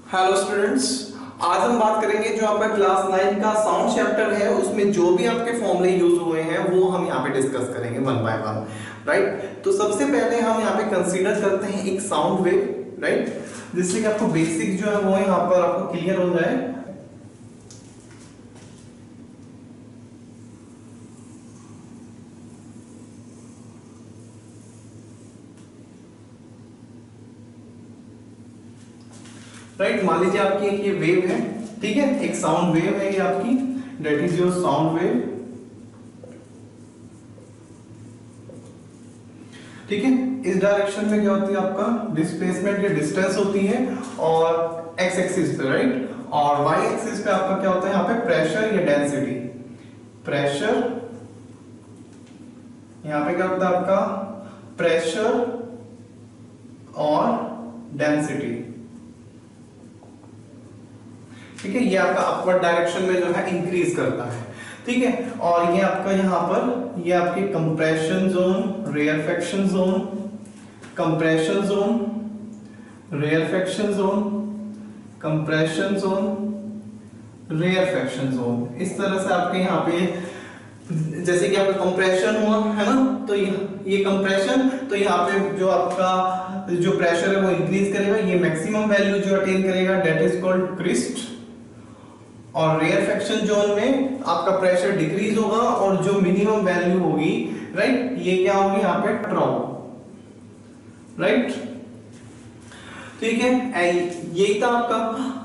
Hello students, आज हम बात करेंगे जो आपका क्लास 9 का साउंड चैप्टर है उसमें जो भी आपके फॉर्मूले यूज हुए हैं वो हम यहाँ पे डिस्कस करेंगे वन बाय वन। राइट, तो सबसे पहले हम यहाँ पे कंसीडर करते हैं एक साउंड वेव। राइट, जिससे कि आपको बेसिक जो है वो यहाँ पर आपको क्लियर हो जाए। राइट, मान लीजिए आपकी एक ये वेव है, ठीक है, एक साउंड वेव है ये आपकी, that is your sound wave. ठीक है, इस डायरेक्शन में क्या होती है आपका डिस्प्लेसमेंट या डिस्टेंस होती है और एक्स एक्सिस पे, राइट, और वाई एक्सिस पे आपका क्या होता है यहाँ पे प्रेशर या डेंसिटी। प्रेशर, यहाँ पे क्या होता है आपका प्रेशर और डेंसिटी। ठीक है, ये आपका अपवर्ड डायरेक्शन में जो है इंक्रीज करता है। ठीक है, और ये आपका यहाँ पर ये आपके compression zone, rarefaction zone, compression zone, rarefaction zone, compression zone, rarefaction zone, इस तरह से आपके यहाँ पे जैसे कि आपका कंप्रेशन हुआ है ना, तो ये कंप्रेशन, तो यहाँ पे जो आपका जो प्रेशर है वो इंक्रीज करेगा, ये मैक्सिमम वैल्यू जो अटेन करेगा दैट इज कॉल्ड क्रिस्ट। और रेयरफेक्शन जोन में आपका प्रेशर डिक्रीज होगा और जो मिनिमम वैल्यू होगी, राइट, ये क्या होगी यहाँ पे ट्राउ। राइट, ठीक है, यही था आपका।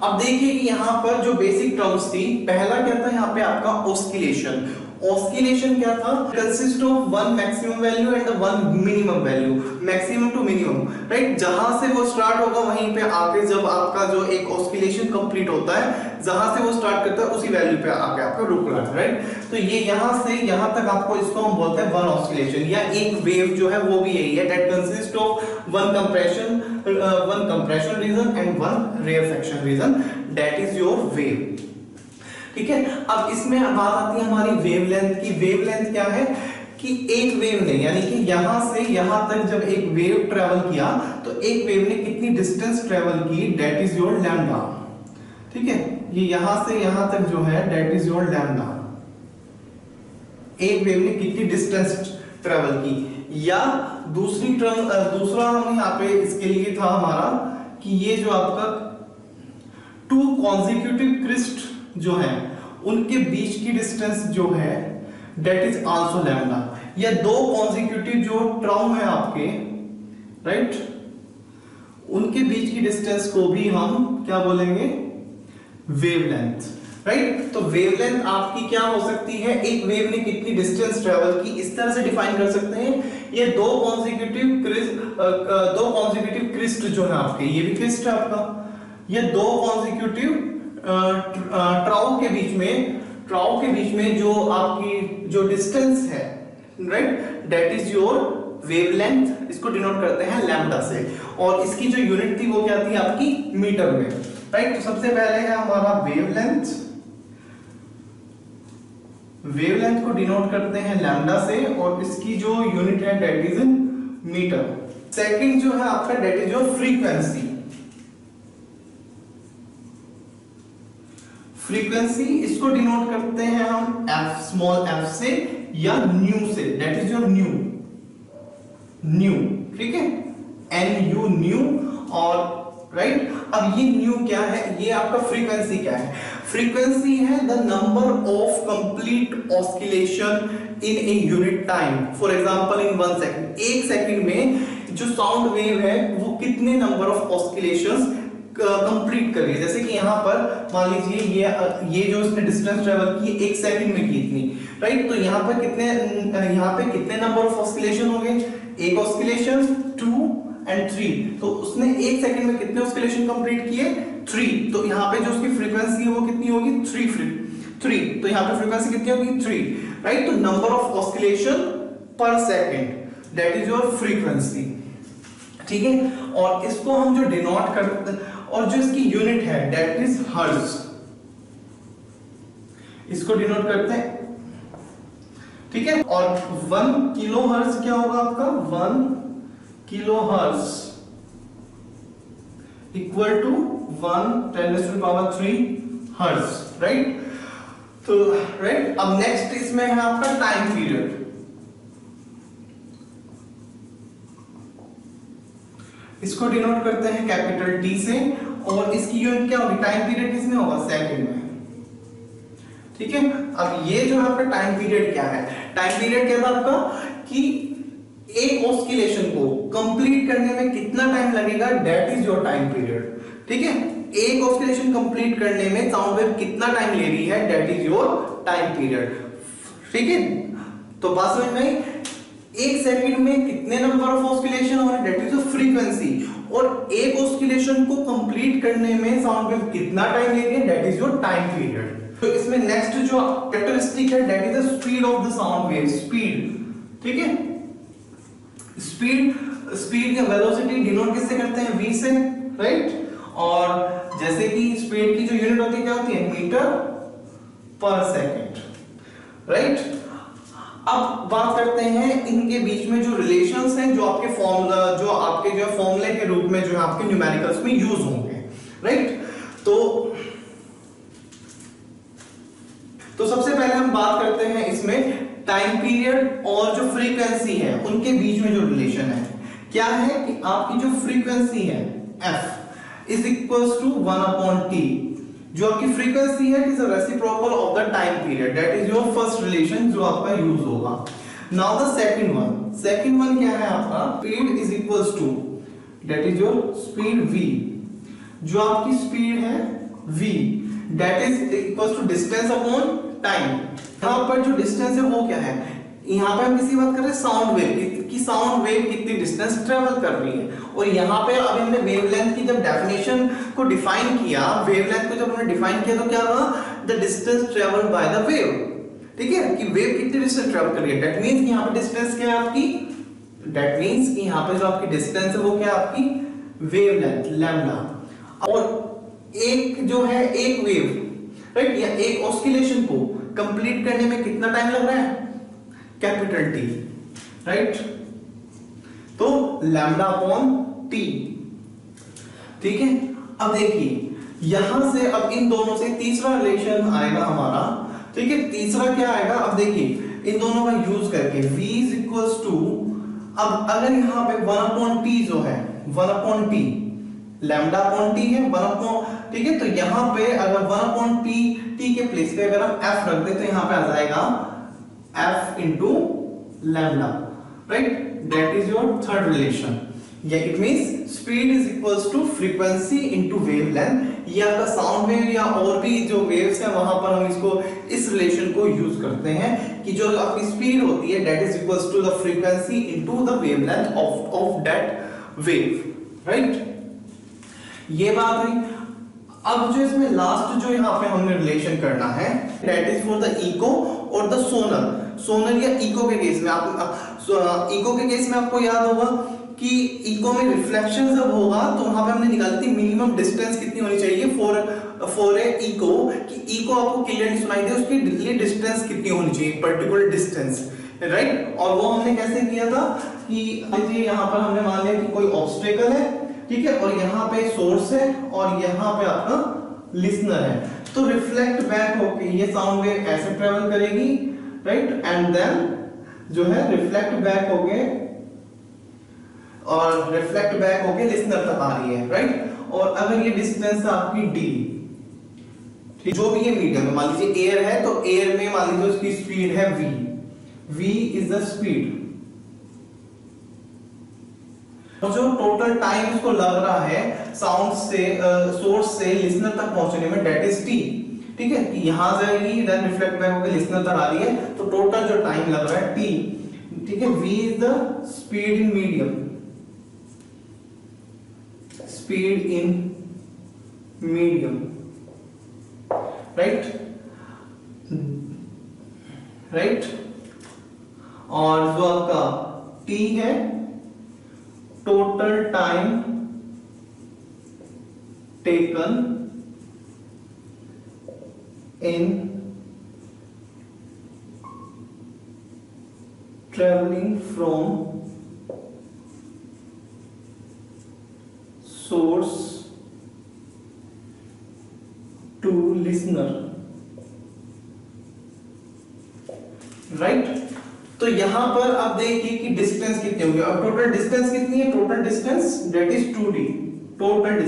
अब देखिए कि यहाँ पर जो बेसिक टर्म्स थी, पहला क्या था यहाँ पे आपका ऑस्किलेशन। ऑस्किलेशन क्या था, consist of one maximum value and one minimum value, maximum to minimum. Right, जहां से वो स्टार्ट होगा वहीं पे आके जब आपका जो एक ऑस्किलेशन कंप्लीट होता है, जहां से वो स्टार्ट करता है उसी वैल्यू पे आके आपका रुकना है। राइट, तो ये यहां से यहां तक आपको, इसको हम बोलते हैं वन ऑस्किलेशन, या एक वेव जो है वो भी यही है, that consist of one compression region and one rarefaction region, that is your wave. ठीक है, अब इसमें बात आती है हमारी वेवलेंथ की। वेवलेंथ क्या है कि एक वेव ने, यानी कि यहां से यहां तक जब एक वेव ट्रेवल किया तो एक वेव ने कितनी डिस्टेंस ट्रेवल की, दैट इज योर लैम्डा। ठीक है, ये यहां से यहां तक जो है दैट इज योर लैम्डा। एक वेव ने कितनी डिस्टेंस ट्रेवल की, या दूसरी टर्म, दूसरा हम यहाँ पे इसके लिए था हमारा कि ये जो आपका टू कॉन्जिक्यूटिव क्रिस्ट जो है उनके बीच की डिस्टेंस जो है दैट इज आल्सो लैम्डा, या दो कॉन्जिक्यूटिव जो ट्राउ है आपके, राइट, उनके बीच की डिस्टेंस को भी हम क्या बोलेंगे, वेवलेंथ। राइट, तो वेवलेंथ आपकी क्या हो सकती है, एक वेव ने कितनी डिस्टेंस ट्रेवल की, इस तरह से डिफाइन कर सकते हैं। ये दो कॉन्जिक्यूटिव क्रिस्ट जो है आपके, ये भी क्रिस्ट है आपका, ये दो कॉन्जिक्यूटिव ट्राउ के बीच में जो आपकी जो डिस्टेंस है, right, that is your wavelength. इसको डिनोट करते हैं लैम्डा से, और इसकी जो यूनिट थी वो क्या थी आपकी मीटर में। राइट, तो सबसे पहले है हमारा वेवलेंथ। वेवलेंथ को डिनोट करते हैं लैम्डा से, और इसकी जो यूनिट है that is in meter. Second जो है आपका that is your frequency. Frequency, इसको डिनोट करते हैं हम f, स्मॉल f से या न्यू से, दैट इज योर न्यू। ठीक है, nu न्यू। और राइट, अब ये न्यू क्या है, ये आपका फ्रीक्वेंसी क्या है, फ्रीक्वेंसी है the number of complete oscillation in a unit time. For example in 1 second, एक सेकंड में जो साउंड वेव है वो कितने नंबर ऑफ ऑस्किलेशंस कंप्लीट कर रही है। जैसे कि यहाँ पर मान लीजिए ये जो इसने डिस्टेंस ट्रेवल की एक सेकंड में की इतनी, राइट, तो यहाँ पे कितने नंबर ऑफ ऑस्किलेशन हो गए, एक ऑस्किलेशन, 2 एंड 3, तो उसने एक सेकंड में कितने ऑस्किलेशन कंप्लीट किए, 3, तो यहाँ पे जो उसकी फ्रीक्वेंसी है वो कितनी होगी, 3, तो यहाँ पे फ्रीक्वेंसी कितनी होगी, 3, राइट, तो नंबर ऑफ ऑस्किलेशन पर second, that is your frequency. ठीक है, और इसको हम जो डिनोट करते हैं, और जो इसकी यूनिट है दैट इज हर्ट्ज, इसको डिनोट करते हैं। ठीक है, और 1 किलो हर्ट्ज क्या होगा आपका, 1 kilo hertz equal to 1 × 10⁻³ hertz, right. तो राइट, अब नेक्स्ट इसमें है आपका टाइम पीरियड। इसको डिनोट करते हैं कैपिटल T से, और इसकी यूनिट क्या होगी, टाइम पीरियड किसमें होगा, सेकंड में, ठीक है। अब ये जो है आपका टाइम पीरियड क्या है, टाइम पीरियड क्या था आपका कि एक ऑस्किलेशन को कंप्लीट करने में कितना टाइम लगेगा, that is your time period, ठीक है। एक ऑस्किलेशन कंप्लीट करने में साउंड वेव कितना टाइम ले रही है, that is your time period, ठीक है। तो बात समझ में आई, एक सेकंड में कितने नंबर ऑफ ऑस्किलेशन हो रहे हैं, दैट इज द फ्रीक्वेंसी, और एक ऑस्किलेशन को कंप्लीट करने में साउंड वेव कितना टाइम ले रही है, that is your time period. तो इसमें नेक्स्ट जो कैरेक्टरिस्टिक है, that is the speed of the sound wave, speed, ठीक है। स्पीड या वेलोसिटी डिनोट किससे करते हैं, v से, राइट। और जैसे कि स्पीड की जो यूनिट होती है क्या होती है, मीटर पर सेकंड, राइट। अब बात करते हैं इनके बीच में जो रिलेशंस हैं, जो आपके फॉर्मूला, जो आपके जो फॉर्मूले के रूप में जो है आपके न्यूमेरिकल्स में यूज होंगे, राइट। तो सबसे पहले हम बात करते हैं इसमें टाइम पीरियड और जो फ्रीक्वेंसी है उनके बीच में जो रिलेशन है, क्या है कि आपकी जो फ्रीक्वेंसी है f is equals to 1/t, जो आपकी फ्रीक्वेंसी है is a reciprocal of the time period, that is your first relation जो आपका यूज होगा। नाउ द सेकंड वन क्या है आपका, speed is equals to, that is your speed v, जो आपकी स्पीड है v, that is equals to distance upon time. यहां पर जो डिस्टेंस है वो क्या है, यहां पे हम किसी बात कर रहे हैं साउंड वेव की, साउंड वेव कितनी डिस्टेंस ट्रेवल कर रही है, और यहां पे अब हमने वेवलेंथ की जब डेफिनेशन को डिफाइन किया, वेवलेंथ को जब हमने डिफाइन किया तो क्या हुआ, the distance travelled by the wave, ठीक है, कि वेव कितनी डिस्टेंस ट्रेवल कर रही है, दैट मींस यहां पे डिस्टेंस क्या है आपकी, दैट मींस कि यहां पे जो आपकी डिस्टेंस है वो क्या है आपकी वेवलेंथ लैम्डा। और एक जो है एक वेव, राइट, या एक ऑस्किलेशन को कंप्लीट करने में कितना टाइम लग रहा है, कैपिटल T, राइट। तो लैम्डा अपॉन T, ठीक है। अब देखिए यहां से अब इन दोनों से तीसरा रिलेशन आएगा हमारा, ठीक है। तीसरा क्या आएगा, अब देखिए इन दोनों का यूज करके v इज इक्वल्स टू, अब अगर यहां पे 1/t जो है 1/t, लैम्डा अपॉन t है 1/, ठीक है। तो यहां पे अगर 1/t, t के प्लेस पे अगर हम f रख दे तो यहां पे आ जाएगा f into lambda, right, that is your third relation. या it means speed is equals to frequency into wavelength, या आपका साउंड वेव या और भी जो वेव्स हैं वहां पर हम इसको इस रिलेशन को यूज करते हैं कि जो आपकी स्पीड होती है that is equals to the frequency into the wavelength of that wave, right. ये बात हुई। अब जो इसमें लास्ट जो यहाँ पे हमने रिलेशन करना है that is for the echo और द सोनर या इको के केस में, आप इको के केस में आपको याद होगा कि इको में रिफ्लेक्शन जब होगा तो वहां पे हमने निकाली थी मिनिमम डिस्टेंस कितनी होनी चाहिए फॉर ए इको, कि इको आपको क्लियरली सुनाई दे उसकी लिए डिस्टेंस कितनी होनी चाहिए, पर्टिकुलर डिस्टेंस, राइट। और वो हमने कैसे किया था कि यहाँ पर हमने मान लिया कि कोई ऑब्स्टेकल है, ठीक है, और यहाँ पे सोर्स है और यहाँ पे आपका लिसनर है, तो रिफ्लेक्ट बैक होके ये साउंड वेव ऐसे ट्रेवल करेगी, राइट, एंड देन जो है रिफ्लेक्ट बैक होके और रिफ्लेक्ट बैक होके लिसनर तक आ रही है, राइट। और अगर ये डिस्टेंस आपकी d, ठीक, जो भी ये मीडियम है, मान लीजिए एयर है तो एयर में मान लीजिए उसकी स्पीड है v इज द स्पीड, और जो टोटल टाइम उसको लग रहा है साउंड से सोर्स से लिसनर तक पहुंचने में दैट इज t, ठीक है, कि यहां जाएगी देन रिफ्लेक्ट बैक होकर लिसनर तक आ रही है, तो टोटल जो टाइम लग रहा है t, ठीक है। v is the speed in medium, speed in medium, right, right. और जो आपका t है total time taken in travelling from source listener, right. तो यहां पर आप देखिए कि डिस्टेंस कितनी होगी। अब टोटल डिस्टेंस कितनी है, total distance that is 2d, total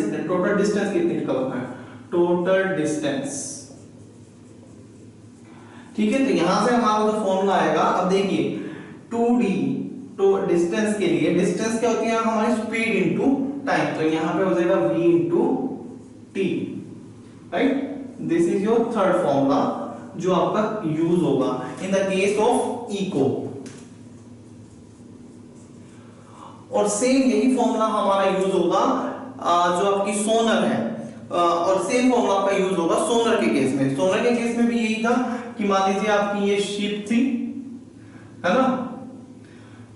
distance कितनी निकल है, टोटल डिस्टेंस, ठीक है। तो यहां से हमारा जो फॉर्मूला आएगा, अब देखिए 2d तो डिस्टेंस के लिए, डिस्टेंस क्या होती है हमारी, स्पीड इनटू टाइम, तो यहां पे हो जाएगा v into t, right. This is your third formula जो आपका यूज होगा in the case of echo. और सेम यही फॉर्मूला हमारा यूज होगा जो आपकी सोनर है, और सेम फॉर्मूला आपका यूज होगा सोनर के केस में। सोनर के केस में भी यही था कि मान लीजिए आपकी ये शिप थी, है ना,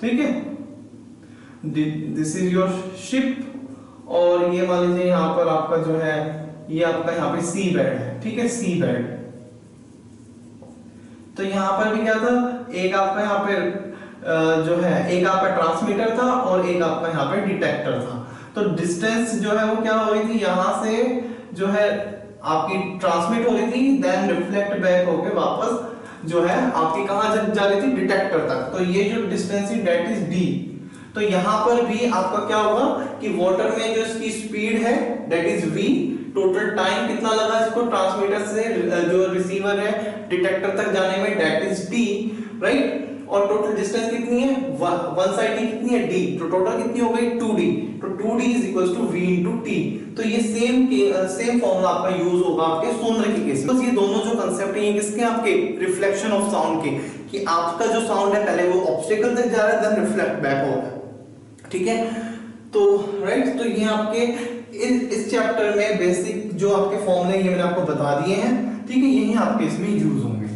ठीक है, दिस इज योर शिप, और ये मान लीजिए यहां पर आपका जो है ये आपका यहाँ पे सी बेड है, ठीक है, सी बेड। तो यहां पर भी क्या था, एक आपका यहाँ पे जो है एक आपका ट्रांसमीटर था और एक आपका यहाँ पे डिटेक्टर था। तो डिस्टेंस जो है वो क्या हो रही थी, यहां से जो है आपकी ट्रांसमिट हो रही थी, देन रिफ्लेक्ट बैक होके वापस जो है आपकी कहां जा रही थी, डिटेक्टर तक। तो ये जो डिस्टेंस है दैट इज d। तो यहां पर भी आपका क्या होगा कि वाटर में जो इसकी स्पीड है that is v, total time कितना लगा इसको ट्रांसमीटर से जो रिसीवर है डिटेक्टर तक जाने में दैट इज t, राइट। और टोटल डिस्टेंस कितनी है, वन साइड की कितनी है d, तो टोटल कितनी हो गई 2d, तो 2d is equals to v into t। तो ये सेम फॉर्मूला आपका यूज होगा आपके सोनर के केस में। तो ये दोनों जो कांसेप्ट हैं ये किसके, आपके रिफ्लेक्शन ऑफ साउंड के, कि आपका जो साउंड है पहले वो ऑब्स्टेकल तक जा रहा है देन रिफ्लेक्ट बैक हो रहा है, ठीक है। तो राइट, तो ये आपके इस चैप्टर में बेसिक जो आपके फॉर्मूले ये मैंने आपको बता दिए हैं, ठीक है, यही आपके इसमें यूज होंगे।